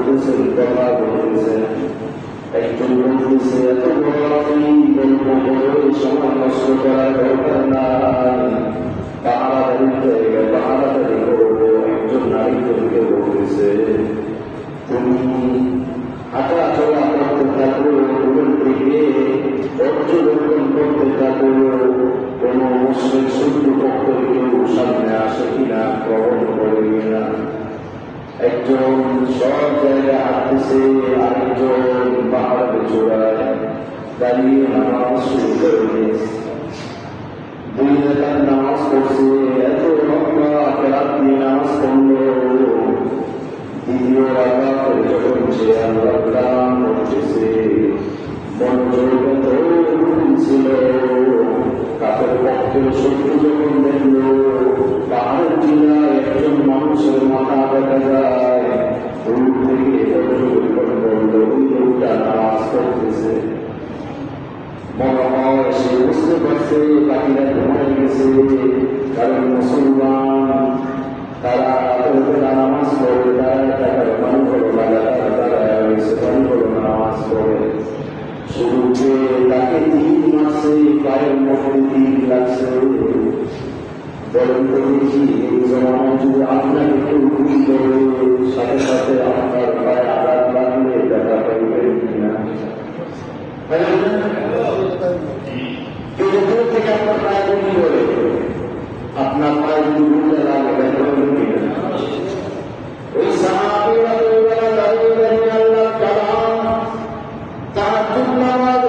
চলতেছেন, কথা বলতেছেন। একজন বলতেছে এত বড় আমি গল্প করে সময় নষ্ট করার দরকার নাই, পাহাড়াদারি করবো। একজন নারীদেরকে বলতেছে তুমি হাঁটা চলা করতে থাকো, দূরের থেকে পর্যবেক্ষণ করতে থাকো, কোন মুসলিম শত্রুপক্ষের কেউ সামনে আসে কিনা, গ্রহণ করে কিনা। একজন সব জায়গায় হাঁটতেছে, আরেকজন পাহাড়ের চূড়ায় দাঁড়িয়ে নামাজ শুরু করে দিয়েছে। দুই রাকাত নামাজ পড়ছে, এত লম্বা রাত দিয়ে নামাজ পড়লো। দ্বিতীয় রাকাতে যখন সে আল্লাহর কালাম পড়তেছে, মনোযোগ ছিল। কাপের পক্ষের শত্রু যখন দেখল পাহাড়ের টিলায় একজন মানুষের মাথা দেখা যায়, দূর থেকে পর্যবেক্ষণ করলো ওই লোকটা নামাজ পড়তেছে। মনে হয় সে বুঝতে পারছে বাকিরা ঘুমায় গেছে, কারণ মুসলমান তারা নামাজ পড়ে, তারা পানি করো লাগাতার, তারা পানি করো নামাজ পড়ে। শুরু তাকে 3 মাসে পায়ের মধ্যে 3 লাগছে। বলেন তো দেখি এই জমানায় যদি আপনাকে একটু ভুল করে সাথে সাথে আপনার পায়ে আঘাত লাগলে দেখা পাইবেন কিনা? দূর থেকে আপনার পায়ে গুলি করে আপনার পায়ে যদি গুলিটা লাগে দেখা পাইবেন কিনা? ওই সাহাবীরা দাঁড়িয়ে আল্লাহ কালাম তাহাজ্জুদ নামাজ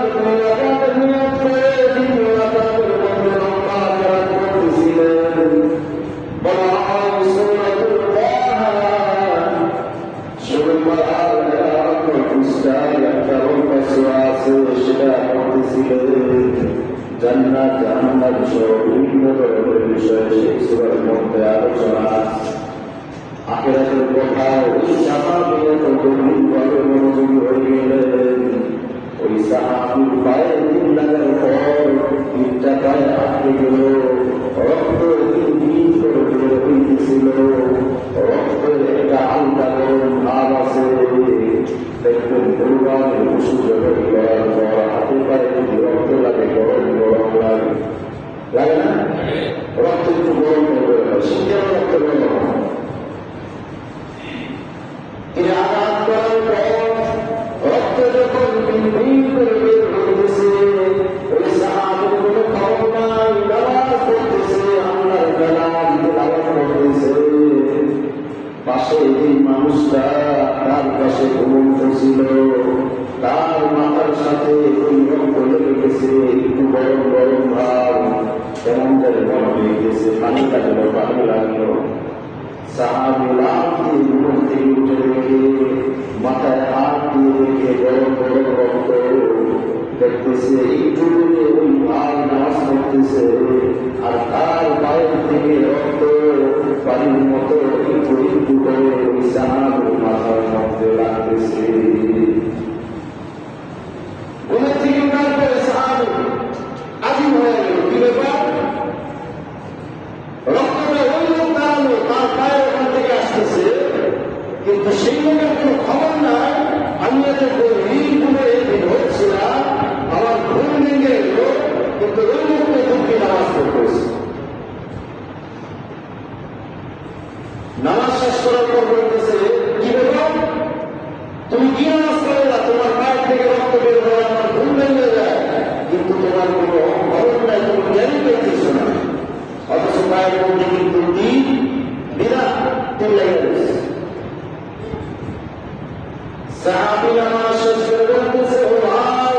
রাকাতের নিয়ত করে দ্বিতীয় রাকাতের মধ্যে লম্বা কেরাত পড়তেছিলেন। বলা হয় সূরাতুল তাহা, সূরার 11 পৃষ্ঠায় একটা লম্বা সূরা আছে, সেটা পড়তেছিলেন। জান্নাত জাহান্নাম সহ বিভিন্ন ধরনের বিষয়ে সেই সূরার মধ্যে আলোচনা আছে। আখিরাতের কথা ওই সাহাবীরা তো গভীরভাবে মনোযোগী হয়ে গেলেন। ওই সাহাবীর পায়ে 3 লাগার পর 3টা পায়ে আটকে গেল, রক্ত তিন করে বের হইতেছিল। রক্তের একটা হালকা গরম ভাব আছে। দেখবেন কোরবানির পশু জবাই করার পর হাতে পায়ে যদি রক্ত লাগে, গরম গরম লাগে, লাগে না? রক্ত একটু গরম হবে, শীতের রক্ত গরম হয়। আঘাত করার পর রক্ত যখন ভিন করে বের হইতেছে, ওই সাহাবীর কোনো খবর নাই, নামাজ পড়তেছে, আল্লাহর কালাম তেলাওয়াত করতেছে। পাশে এই মানুষটা তার পাশে ঘুমোচ্ছিল, তার মাথার সাথে ওই রক্ত লেগে গেছে, একটু গরম গরম ভাব, কেমন করে মনে হয়ে গেছে, পানিটা যেন ভালো লাগলো। সাহাবী লাফ দিয়ে ঘুম থেকে উঠে রেখে মাথায় হাত দিয়ে রেখে গরম গরম রক্ত দেখতেছে। একটু দূরে ওই ভাই নামাজ পড়তেছে, আর তার পায়ের থেকে রক্ত পানির মতো একটু একটু করে ওই সাহাবীর মাথার মধ্যে লাগতেছে। ঘুমের থেকে উঠার পরে সাহাবী আজিব হয়ে গেল, কি ব্যাপার? রক্তটা ওই লোক দাঁড়ালো, তার পায়ের ওখান থেকে আসতেছে, কিন্তু সেই লোকের কোনো খবর নাই। আমি এদের গভীর ঘুমে হচ্ছিলাম, আমার ঘুম ভেঙে এলো, কিন্তু ওই লোককে ঢুকে নামাজ পড়তেছে। নামাজ শেষ করার পর বলতেছে, কি ব্যাপার, তুমি কি নামাজ পড়ে না? তোমার পায়ের থেকে রক্ত বের হয়ে আমার ঘুম ভেঙে যায়, কিন্তু তোমার কোনো খবর নাই, তুমি জ্ঞানই পেয়েছিস না। অথচ পায়ের মধ্যে কিন্তু 3 লেগে গেছে। সাহাবী নামাজ শেষ করে বলতেছে, ও ভাই,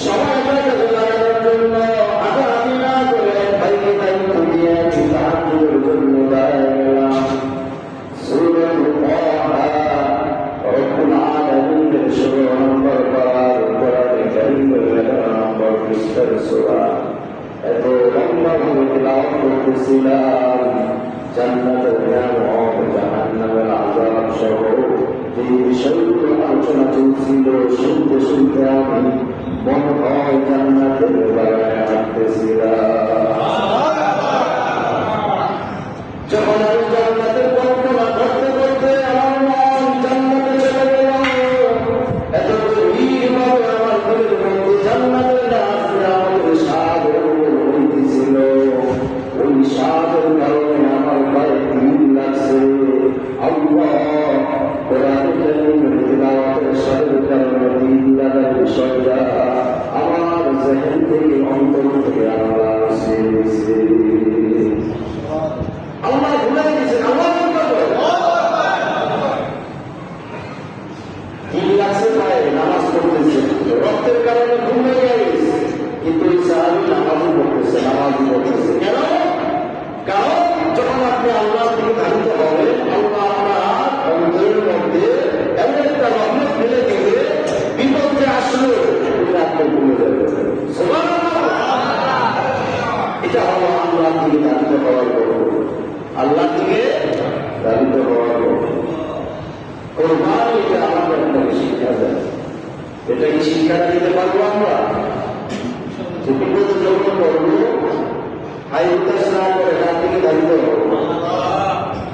সবাই তাকে লাগানোর জন্য আগামী না করে ভাইকে দায়িত্ব দিয়ে তাহাজ্জুদের জন্য দাঁড়ায় গেলাম। সূরাতুল তাহা রব্বুল আলামিনের 16 নম্বর পারার কোরআনে কারীমের 11 নম্বর পৃষ্ঠার সূরা। এত লম্বাভাবে তেলাওয়াত করতেছিলাম, জান্নাতের নিয়ামত, জাহান্নামের আযাব সহ যে বিষয়গুলো আলোচনা চলছিল, শুনতে শুনতে আমি মনে হয় জান্নাতের বাগানে হাঁটতেছিলাম। যখন আমি জান্নাতের কল্পনা করতে করতে আমার মন জান্নাতে দারিদ্র হওয়ার পর কোরবানি এটা আমাদের আপনাকে শিক্ষা দেয়। এটা কি শিক্ষাটা দিতে পারবো আমরা? যে বিপদ যখন করবো হাই উত্তাস না করে তার থেকে দারিদ্র হবো।